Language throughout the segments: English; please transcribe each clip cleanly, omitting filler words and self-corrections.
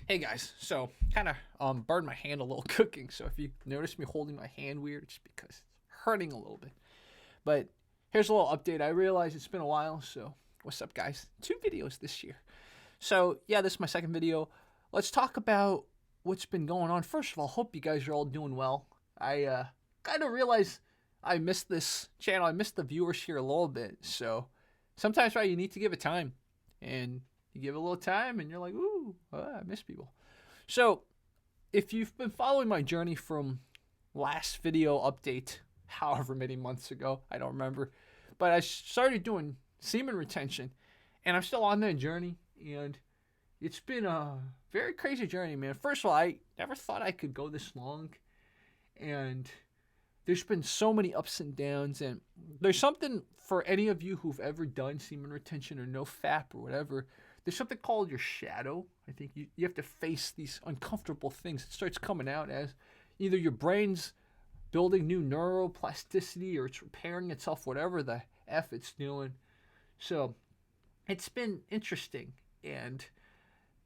Hey guys, so kind of burned my hand a little cooking. So if you notice me holding my hand weird, it's because it's hurting a little bit. But here's a little update. I realize it's been a while, so what's up, guys? 2 videos this year. So yeah, this is my second video. Let's talk about what's been going on. First of all, hope you guys are all doing well. I kind of realized I missed this channel. I missed the viewers here a little bit. So sometimes, right, you need to give it time, and you give it a little time, and you're like, ooh, I miss people. So if you've been following my journey from last video update, however many months ago, I don't remember, but I started doing semen retention, and I'm still on that journey, and it's been a very crazy journey, man. First of all, I never thought I could go this long, and there's been so many ups and downs, and there's something for any of you who've ever done semen retention or no FAP or whatever. There's something called your shadow. I think you have to face these uncomfortable things. It starts coming out as either your brain's building new neuroplasticity or it's repairing itself, whatever the F it's doing. So it's been interesting.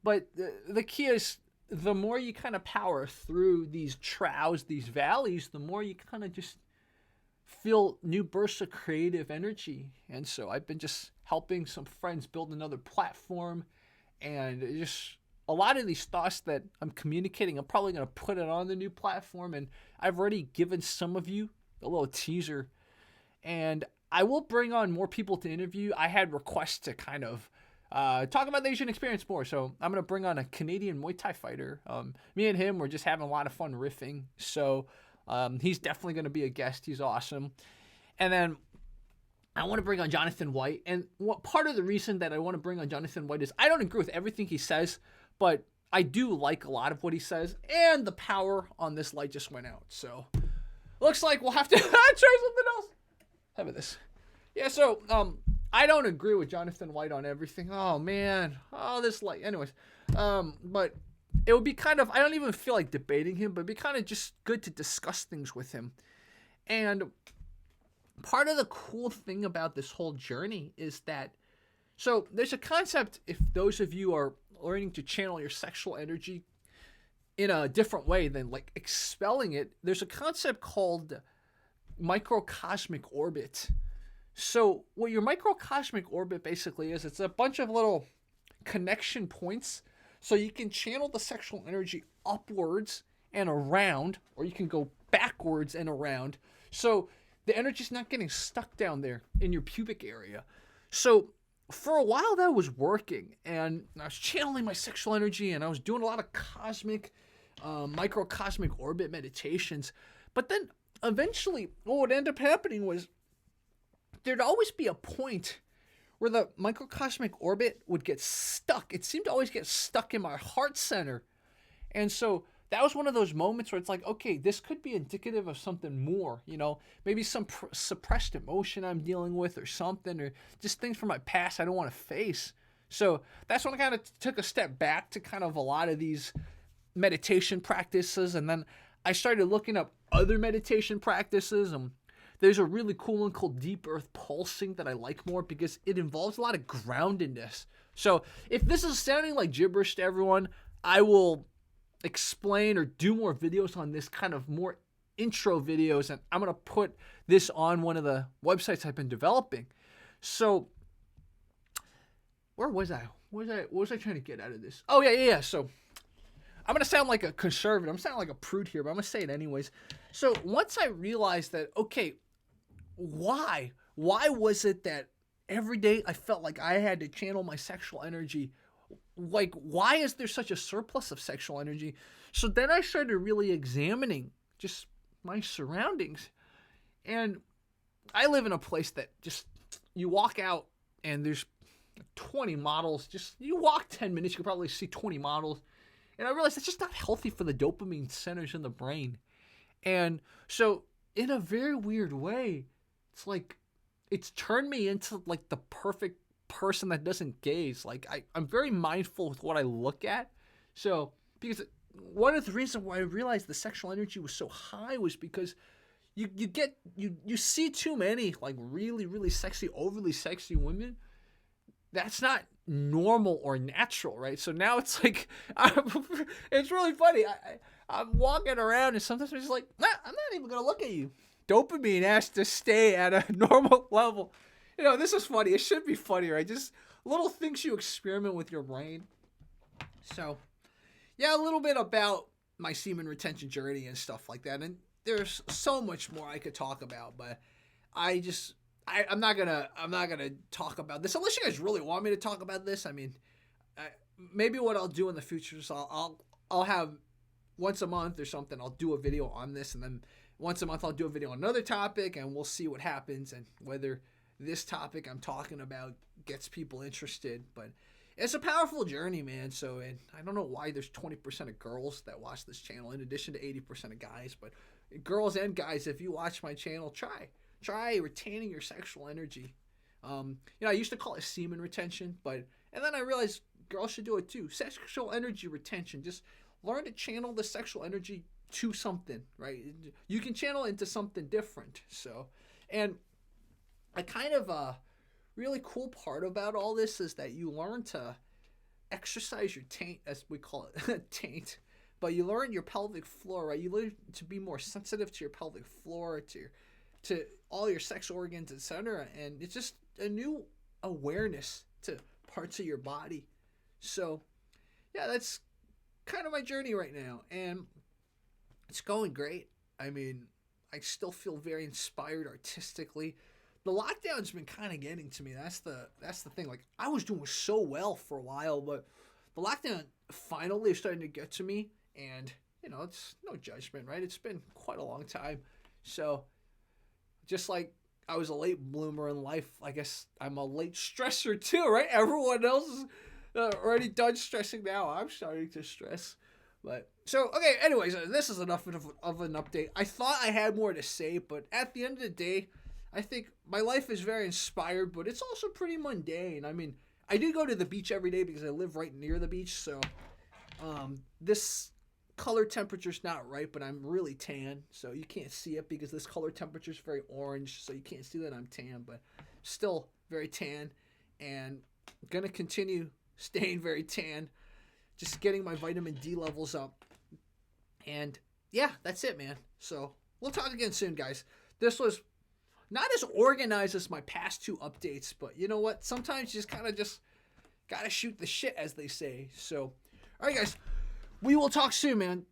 But the key is, the more you kind of power through these troughs, these valleys, the more you kind of just feel new bursts of creative energy. And so I've been just helping some friends build another platform, and just a lot of these thoughts that I'm communicating, I'm probably going to put it on the new platform, and I've already given some of you a little teaser, and I will bring on more people to interview. I had requests to kind of talk about the Asian experience more, so I'm going to bring on a Canadian Muay Thai fighter. Me and him were just having a lot of fun riffing, so he's definitely going to be a guest. He's awesome. And then I want to bring on Jonathan White. And what part of the reason that I want to bring on Jonathan White is I don't agree with everything he says, but I do like a lot of what he says. And the power on this light just went out. So looks like we'll have to try something else. How about this? Yeah, so I don't agree with Jonathan White on everything. Oh, man. Oh, this light. Anyways, but it would be kind of, I don't even feel like debating him, but it'd be kind of just good to discuss things with him. And part of the cool thing about this whole journey is that, so there's a concept, if those of you are learning to channel your sexual energy in a different way than like expelling it, there's a concept called microcosmic orbit. So what your microcosmic orbit basically is, it's a bunch of little connection points. So you can channel the sexual energy upwards and around, or you can go backwards and around. So the energy's not getting stuck down there in your pubic area. So for a while that was working, and I was channeling my sexual energy, and I was doing a lot of cosmic, microcosmic orbit meditations. But then eventually what would end up happening was there'd always be a point where the microcosmic orbit would get stuck. It seemed to always get stuck in my heart center. And so that was one of those moments where it's like, okay, this could be indicative of something more, maybe some suppressed emotion I'm dealing with or something, or just things from my past I don't want to face. So that's when I kind of took a step back to kind of a lot of these meditation practices. And then I started looking up other meditation practices. There's a really cool one called Deep Earth Pulsing that I like more because it involves a lot of groundedness. So if this is sounding like gibberish to everyone, I will explain or do more videos on this, kind of more intro videos, and I'm going to put this on one of the websites I've been developing. So where was I? What was I trying to get out of this? Oh, yeah. So I'm going to sound like a conservative. I'm sounding like a prude here, but I'm going to say it anyways. So once I realized that, okay, why was it that every day I felt like I had to channel my sexual energy? Like, why is there such a surplus of sexual energy? So then I started really examining just my surroundings. And I live in a place that just, you walk out and there's 20 models. Just, you walk 10 minutes, you can probably see 20 models. And I realized that's just not healthy for the dopamine centers in the brain. And so in a very weird way, it's like, it's turned me into like the perfect person that doesn't gaze. Like I'm very mindful with what I look at. So because one of the reasons why I realized the sexual energy was so high was because you see too many like really, really sexy, overly sexy women that's not normal or natural, right? So now it's like, it's really funny. I'm walking around and sometimes I'm just like, nah, I'm not even going to look at you. Dopamine has to stay at a normal level. This is funny. It should be funny, right? Just little things you experiment with your brain. So, yeah, a little bit about my semen retention journey and stuff like that. And there's so much more I could talk about, but I'm not gonna talk about this unless you guys really want me to talk about this. I mean, maybe what I'll do in the future is I'll have once a month or something. I'll do a video on this, and then once a month I'll do a video on another topic, and we'll see what happens and whether this topic I'm talking about gets people interested. But it's a powerful journey, man. So, and I don't know why there's 20% of girls that watch this channel in addition to 80% of guys, but girls and guys, if you watch my channel, try retaining your sexual energy. I used to call it semen retention, and then I realized girls should do it too. Sexual energy retention. Just learn to channel the sexual energy to something, right? You can channel it into something different. So, and a kind of really cool part about all this is that you learn to exercise your taint, as we call it, taint. But you learn your pelvic floor, right? You learn to be more sensitive to your pelvic floor, to all your sex organs, etc. And it's just a new awareness to parts of your body. So, yeah, that's kind of my journey right now, and it's going great. I mean, I still feel very inspired artistically. The lockdown's been kind of getting to me. That's the thing. Like, I was doing so well for a while, but the lockdown finally is starting to get to me. And, it's no judgment, right? It's been quite a long time. So, just like I was a late bloomer in life, I guess I'm a late stressor too, right? Everyone else is already done stressing now. I'm starting to stress. But, so, okay, anyways, this is enough of an update. I thought I had more to say, but at the end of the day, I think my life is very inspired, but it's also pretty mundane. I mean, I do go to the beach every day because I live right near the beach, so this color temperature's not right, but I'm really tan, so you can't see it because this color temperature's very orange, so you can't see that I'm tan, but still very tan, and gonna continue staying very tan, just getting my vitamin D levels up, and yeah, that's it, man. So we'll talk again soon, guys. This was not as organized as my past two updates, but you know what? Sometimes you just kind of just gotta shoot the shit, as they say. So, all right, guys. We will talk soon, man.